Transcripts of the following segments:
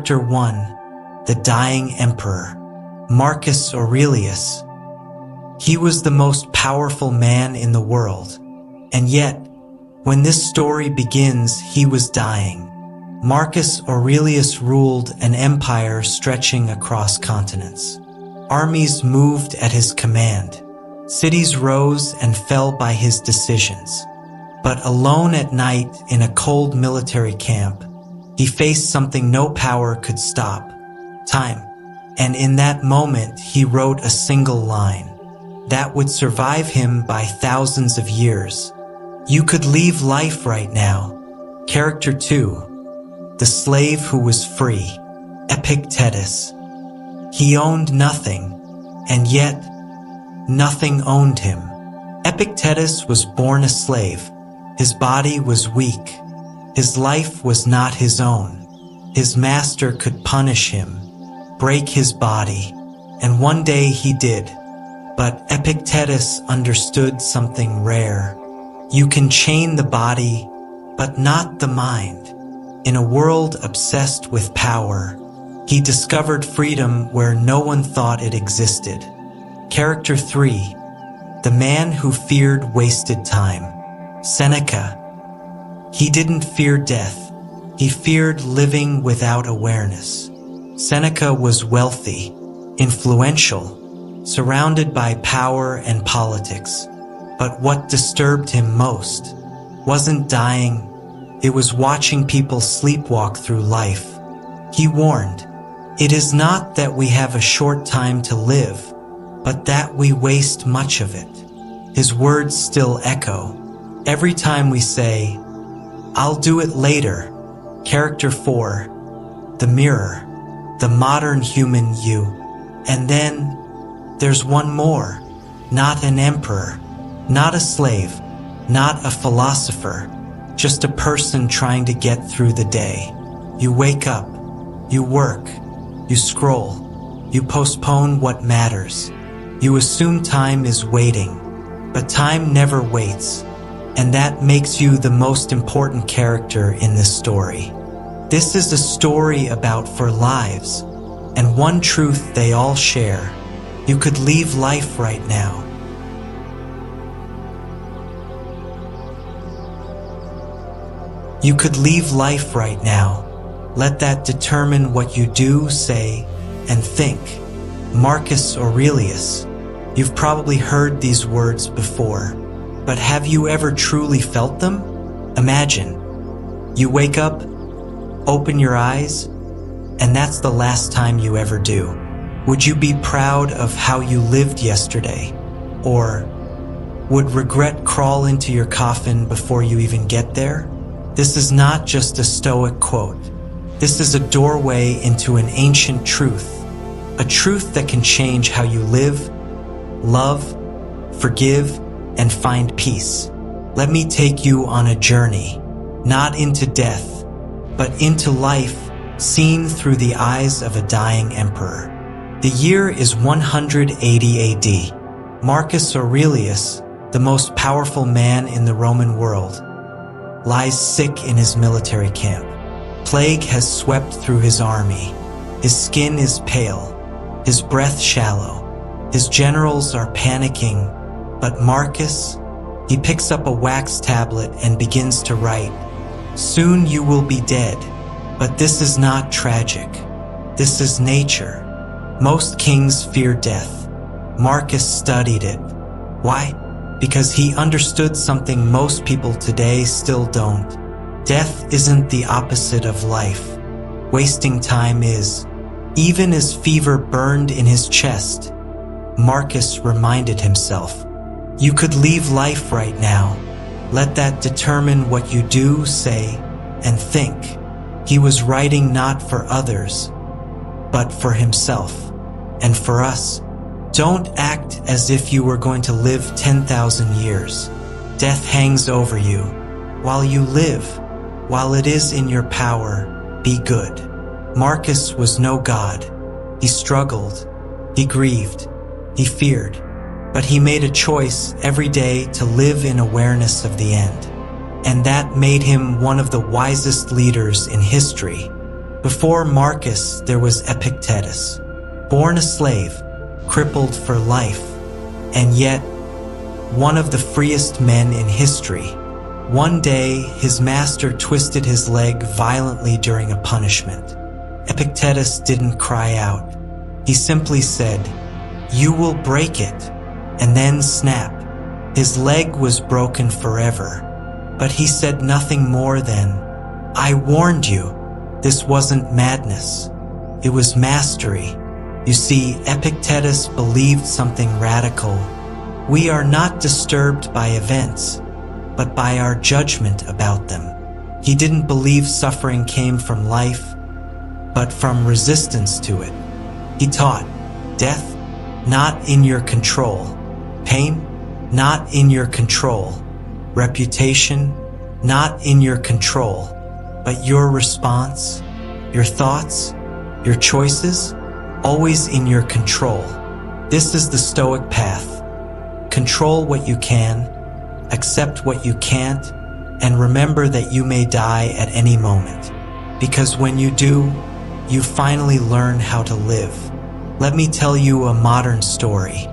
Character 1. The Dying Emperor, Marcus Aurelius. He was the most powerful man in the world, and yet, when this story begins, he was dying. Marcus Aurelius ruled an empire stretching across continents. Armies moved at his command. Cities rose and fell by his decisions. But alone at night in a cold military camp, he faced something no power could stop: time. And in that moment, he wrote a single line that would survive him by thousands of years. You could leave life right now. Character 2. The slave who was free, Epictetus. He owned nothing, and yet nothing owned him. Epictetus was born a slave. His body was weak. His life was not his own. His master could punish him, break his body, and one day he did. But Epictetus understood something rare. You can chain the body, but not the mind. In a world obsessed with power, he discovered freedom where no one thought it existed. Character 3. The man who feared wasted time, Seneca. He didn't fear death. He feared living without awareness. Seneca was wealthy, influential, surrounded by power and politics. But what disturbed him most wasn't dying. It was watching people sleepwalk through life. He warned, "It is not that we have a short time to live, but that we waste much of it." His words still echo every time we say, "I'll do it later." Character 4. The mirror, the modern human you. And then there's one more. Not an emperor, not a slave, not a philosopher, just a person trying to get through the day. You wake up, you work, you scroll, you postpone what matters. You assume time is waiting, but time never waits. And that makes you the most important character in this story. This is a story about 4 lives, and one truth they all share: you could leave life right now. You could leave life right now. Let that determine what you do, say, and think. Marcus Aurelius. You've probably heard these words before, but have you ever truly felt them? Imagine, you wake up, open your eyes, and that's the last time you ever do. Would you be proud of how you lived yesterday? Or would regret crawl into your coffin before you even get there? This is not just a Stoic quote. This is a doorway into an ancient truth, a truth that can change how you live, love, forgive, and find peace. Let me take you on a journey, not into death, but into life seen through the eyes of a dying emperor. The year is 180 AD. Marcus Aurelius, the most powerful man in the Roman world, lies sick in his military camp. Plague has swept through his army. His skin is pale, his breath shallow. His generals are panicking, but Marcus, he picks up a wax tablet and begins to write, "Soon you will be dead." But this is not tragic. This is nature. Most kings fear death. Marcus studied it. Why? Because he understood something most people today still don't. Death isn't the opposite of life. Wasting time is. Even as fever burned in his chest, Marcus reminded himself, you could leave life right now. Let that determine what you do, say, and think. He was writing not for others, but for himself. And for us, don't act as if you were going to live 10,000 years. Death hangs over you. While you live, while it is in your power, be good. Marcus was no god. He struggled, he grieved, he feared, but he made a choice every day to live in awareness of the end. And that made him one of the wisest leaders in history. Before Marcus, there was Epictetus, born a slave, crippled for life, and yet one of the freest men in history. One day, his master twisted his leg violently during a punishment. Epictetus didn't cry out. He simply said, "You will break it," and then snap. His leg was broken forever, but he said nothing more than, "I warned you." This wasn't madness. It was mastery. You see, Epictetus believed something radical. We are not disturbed by events, but by our judgment about them. He didn't believe suffering came from life, but from resistance to it. He taught, death, not in your control. Pain, not in your control. Reputation, not in your control. But your response, your thoughts, your choices, always in your control. This is the Stoic path. Control what you can, accept what you can't, and remember that you may die at any moment. Because when you do, you finally learn how to live. Let me tell you a modern story.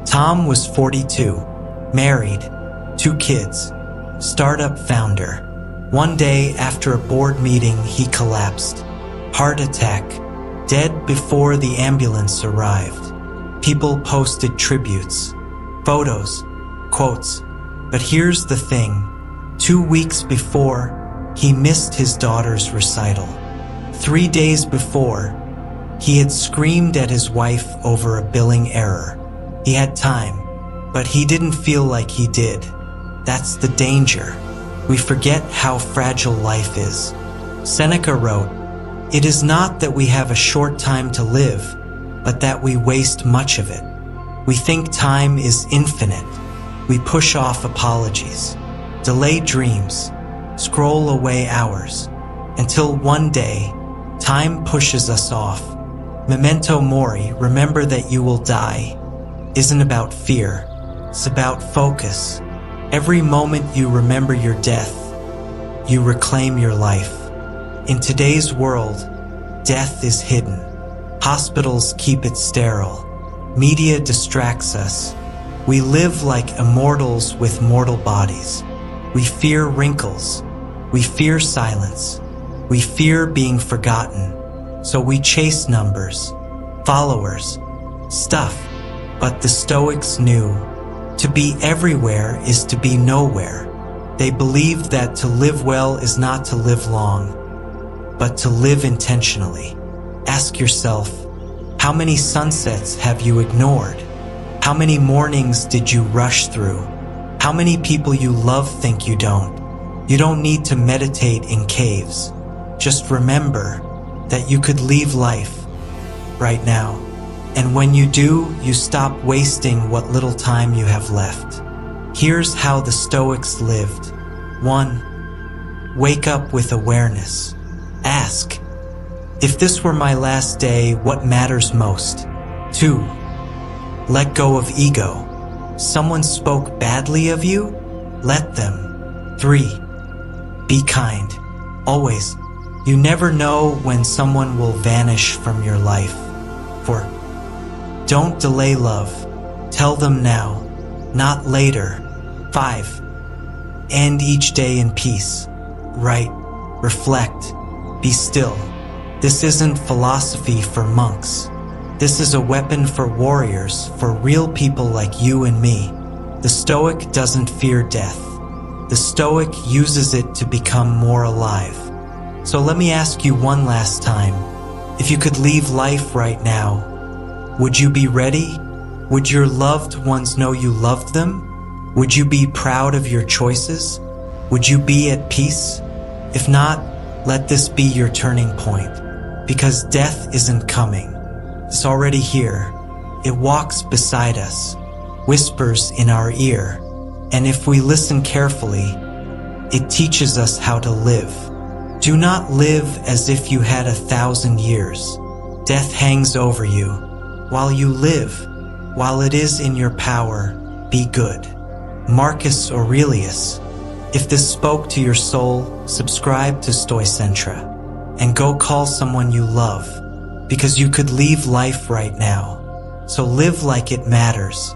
Tom was 42, married, 2 kids, startup founder. One day after a board meeting, he collapsed. Heart attack, dead before the ambulance arrived. People posted tributes, photos, quotes. But here's the thing. 2 weeks before, he missed his daughter's recital. 3 days before, he had screamed at his wife over a billing error. He had time, but he didn't feel like he did. That's the danger. We forget how fragile life is. Seneca wrote, "It is not that we have a short time to live, but that we waste much of it. We think time is infinite. We push off apologies, delay dreams, scroll away hours, until one day, time pushes us off. Memento mori, remember that you will die, isn't about fear. It's about focus. Every moment you remember your death, you reclaim your life. In today's world, death is hidden. Hospitals keep it sterile. Media distracts us. We live like immortals with mortal bodies. We fear wrinkles. We fear silence. We fear being forgotten. So we chase numbers, followers, stuff. But the Stoics knew to be everywhere is to be nowhere. They believed that to live well is not to live long, but to live intentionally. Ask yourself, how many sunsets have you ignored? How many mornings did you rush through? How many people you love think you don't? You don't need to meditate in caves. Just remember that you could leave life right now. And when you do, you stop wasting what little time you have left. Here's how the Stoics lived. 1. Wake up with awareness. Ask, if this were my last day, what matters most? 2. Let go of ego. Someone spoke badly of you? Let them. 3. Be kind. Always. You never know when someone will vanish from your life. 4. Don't delay love. Tell them now, not later. 5. End each day in peace. Write, reflect, be still. This isn't philosophy for monks. This is a weapon for warriors, for real people like you and me. The Stoic doesn't fear death. The Stoic uses it to become more alive. So let me ask you one last time. If you could leave life right now, would you be ready? Would your loved ones know you loved them? Would you be proud of your choices? Would you be at peace? If not, let this be your turning point. Because death isn't coming. It's already here. It walks beside us, whispers in our ear, and if we listen carefully, it teaches us how to live. Do not live as if you had 1,000 years. Death hangs over you. While you live, while it is in your power, be good. Marcus Aurelius. If this spoke to your soul, subscribe to Stoicentra. and go call someone you love, because you could leave life right now. So live like it matters,